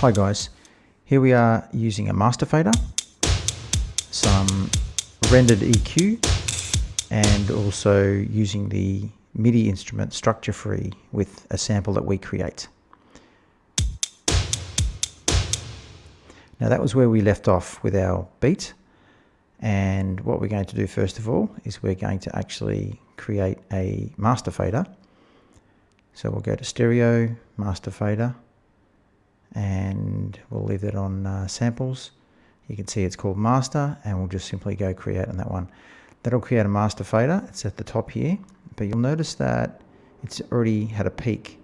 Hi guys, here we are using a master fader, some rendered EQ, and also using the MIDI instrument structure free with a sample that we create. Now that was where we left off with our beat, and what we're going to do first of all is we're going to actually create a master fader. So we'll go to stereo, master fader, and we'll leave that on samples. You can see it's called master, and we'll just simply go create on that one. That'll create a master fader. It's at the top here, but you'll notice that it's already had a peak.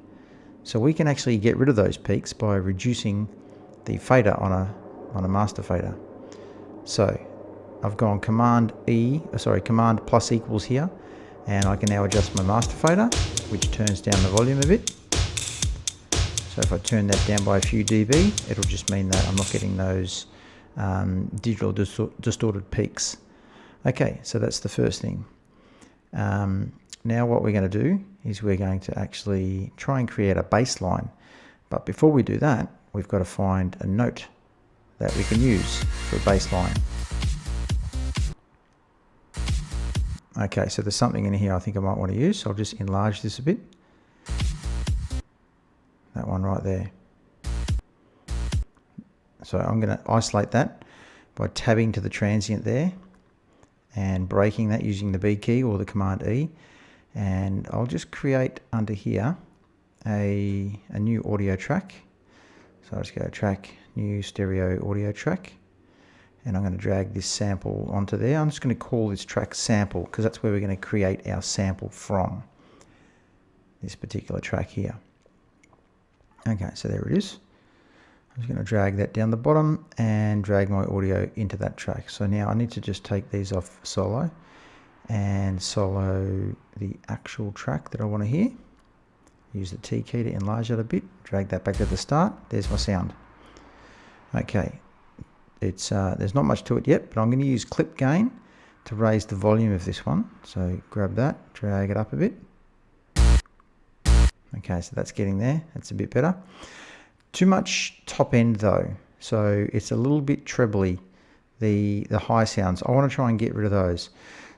So we can actually get rid of those peaks by reducing the fader on a master fader. So I've gone command plus equals here, and I can now adjust my master fader, which turns down the volume a bit. So if I turn that down by a few dB, it'll just mean that I'm not getting those digital distorted peaks. Okay, so that's the first thing. Now what we're going to do is we're going to actually try and create a bass line. But before we do that, we've got to find a note that we can use for a bass line. Okay, so there's something in here I think I might want to use. So I'll just enlarge this a bit. That one right there. So I'm going to isolate that by tabbing to the transient there and breaking that using the B key or the command E. And I'll just create under here a new audio track. So I'll just go track, new stereo audio track. And I'm going to drag this sample onto there. I'm just going to call this track sample because that's where we're going to create our sample from. This particular track here. Okay, so there it is. I'm just going to drag that down the bottom and drag my audio into that track. So now I need to just take these off solo and solo the actual track that I want to hear. Use the T key to enlarge it a bit. Drag that back to the start. There's my sound. Okay, it's there's not much to it yet, but I'm going to use clip gain to raise the volume of this one. So grab that, drag it up a bit. Okay, so that's getting there. That's a bit better. Too much top end though, so it's a little bit trebly, the high sounds. I want to try and get rid of those.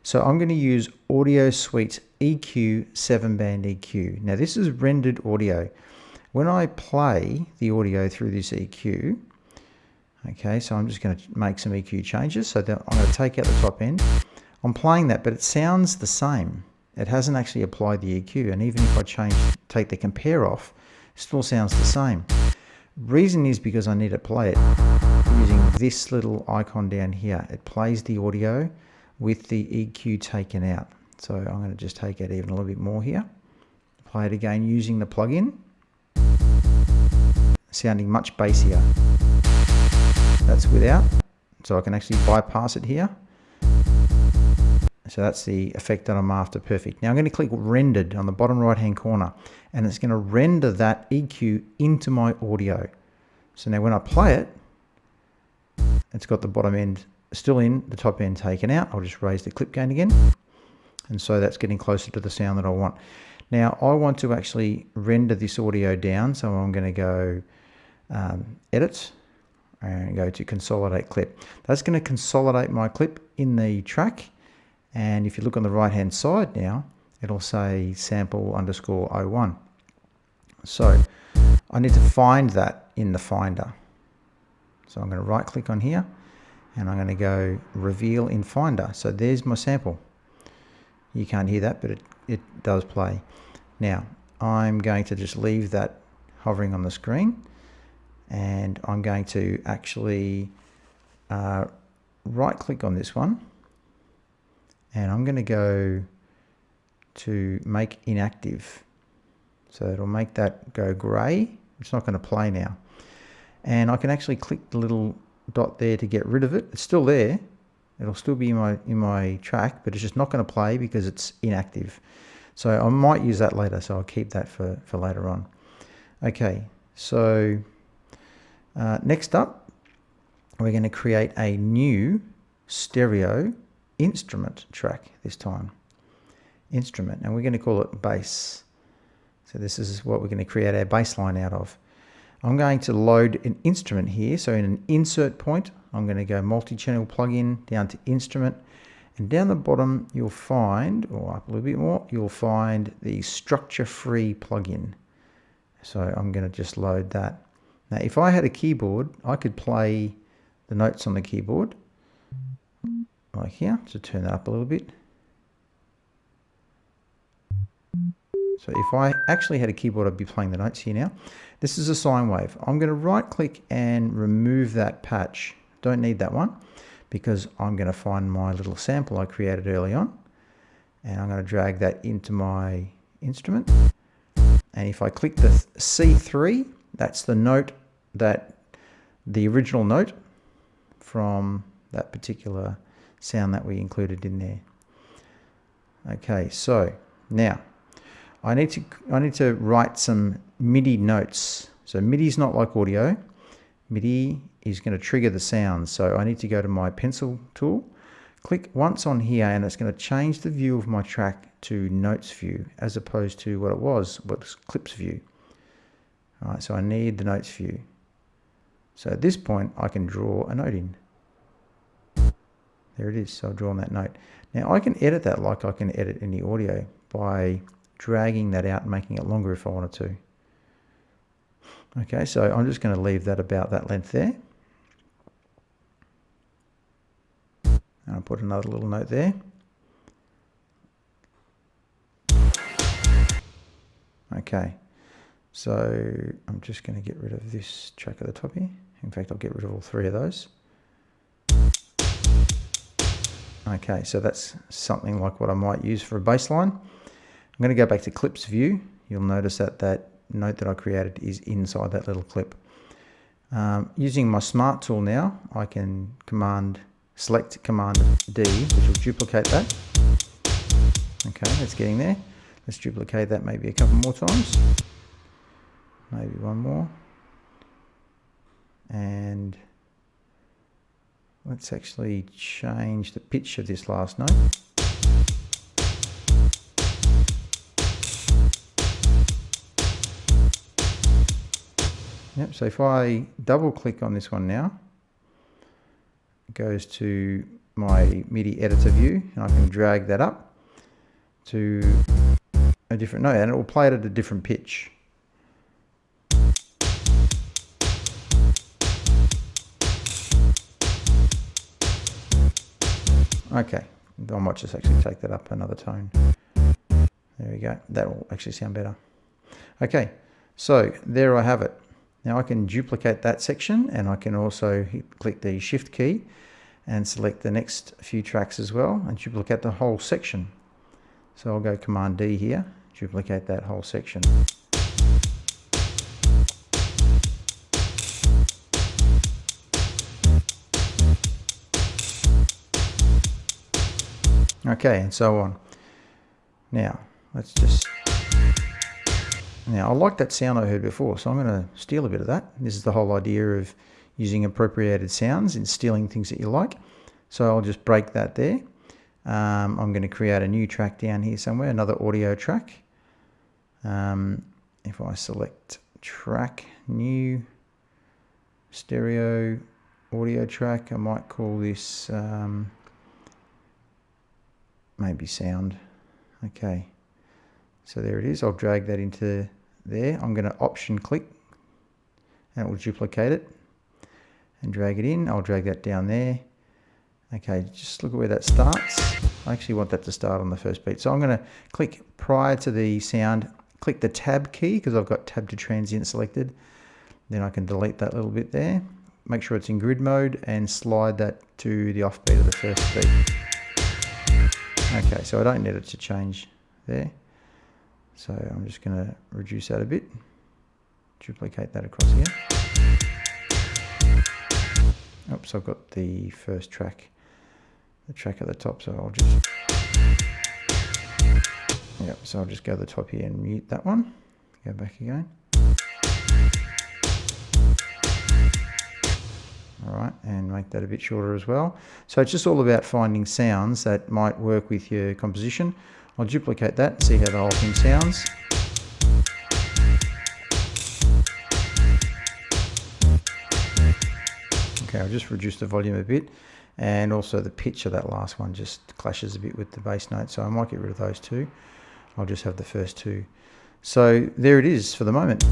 So I'm going to use Audio Suite EQ 7-band EQ. Now this is rendered audio. When I play the audio through this EQ, okay, so I'm just going to make some EQ changes. So that I'm going to take out the top end. I'm playing that, but it sounds the same. It hasn't actually applied the EQ, and even if I take the compare off, it still sounds the same. Reason is because I need to play it using this little icon down here. It plays the audio with the EQ taken out. So I'm going to just take it even a little bit more here. Play it again using the plugin. Sounding much bassier. That's without, so I can actually bypass it here. So that's the effect that I'm after. Perfect. Now I'm going to click rendered on the bottom right hand corner, and it's going to render that EQ into my audio. So now when I play it, it's got the bottom end still in, the top end taken out. I'll just raise the clip gain again. And so that's getting closer to the sound that I want. Now I want to actually render this audio down. So I'm going to go edit and go to consolidate clip. That's going to consolidate my clip in the track. And if you look on the right hand side now, it'll say sample_01. So I need to find that in the finder. So I'm going to right click on here and I'm going to go reveal in finder. So there's my sample. You can't hear that, but it does play. Now I'm going to just leave that hovering on the screen, and I'm going to actually right click on this one. And I'm going to go to make inactive. So it'll make that go grey. It's not going to play now. And I can actually click the little dot there to get rid of it. It's still there. It'll still be in my track, but it's just not going to play because it's inactive. So I might use that later, so I'll keep that for later on. Okay, so next up, we're going to create a new stereo instrument track this time. Instrument, and we're going to call it bass. So this is what we're going to create our bass line out of. I'm going to load an instrument here. So in an insert point, I'm going to go multi-channel plugin down to instrument, and down the bottom you'll find, or up a little bit more, you'll find the structure-free plugin. So I'm going to just load that. Now, if I had a keyboard, I could play the notes on the keyboard, like here, to turn that up a little bit. So if I actually had a keyboard, I'd be playing the notes here now. This is a sine wave. I'm going to right click and remove that patch. Don't need that one, because I'm going to find my little sample I created early on, and I'm going to drag that into my instrument. And if I click the C3, that's the note, the original note from that particular sound that we included in there. Okay, so now I need to write some MIDI notes. So MIDI is not like audio. MIDI is going to trigger the sounds. So I need to go to my pencil tool, click once on here, and it's going to change the view of my track to notes view, as opposed to what it was clips view. All right, so I need the notes view. So at this point, I can draw a note in. There it is. So I've drawn that note. Now I can edit that like I can edit any audio by dragging that out and making it longer if I wanted to. Okay, so I'm just going to leave that about that length there. And I'll put another little note there. Okay, so I'm just going to get rid of this track at the top here. In fact, I'll get rid of all three of those. Okay, so that's something like what I might use for a bass line. I'm going to go back to clips view. You'll notice that that note that I created is inside that little clip. Using my smart tool now, I can select Command D, which will duplicate that. Okay, that's getting there. Let's duplicate that maybe a couple more times. Maybe one more. And let's actually change the pitch of this last note. Yep, so if I double click on this one now, it goes to my MIDI editor view, and I can drag that up to a different note, and it will play it at a different pitch. Okay, I might just actually take that up another tone. There we go, that will actually sound better. Okay, so there I have it. Now I can duplicate that section, and I can also click the Shift key and select the next few tracks as well and duplicate the whole section. So I'll go Command D here, duplicate that whole section. Okay, and so on. Now, Now, I like that sound I heard before, so I'm going to steal a bit of that. This is the whole idea of using appropriated sounds and stealing things that you like. So I'll just break that there. I'm going to create a new track down here somewhere, another audio track. If I select track, new, stereo, audio track, I might call this maybe sound. Okay, so there it is. I'll drag that into there. I'm going to option click, and it will duplicate it and drag it in. I'll drag that down there. Okay, just look at where that starts. I actually want that to start on the first beat. So I'm going to click prior to the sound, click the tab key because I've got tab to transient selected. Then I can delete that little bit there. Make sure it's in grid mode and slide that to the off beat of the first beat. Okay, so I don't need it to change there. So I'm just going to reduce that a bit. Duplicate that across here. Oops, I've got the first track, the track at the top, so I'll just, so I'll just go to the top here and mute that one. Go back again. All right, and make that a bit shorter as well. So it's just all about finding sounds that might work with your composition. I'll duplicate that and see how the whole thing sounds. Okay, I'll just reduce the volume a bit, and also the pitch of that last one just clashes a bit with the bass note, so I might get rid of those two. I'll just have the first two. So there it is for the moment.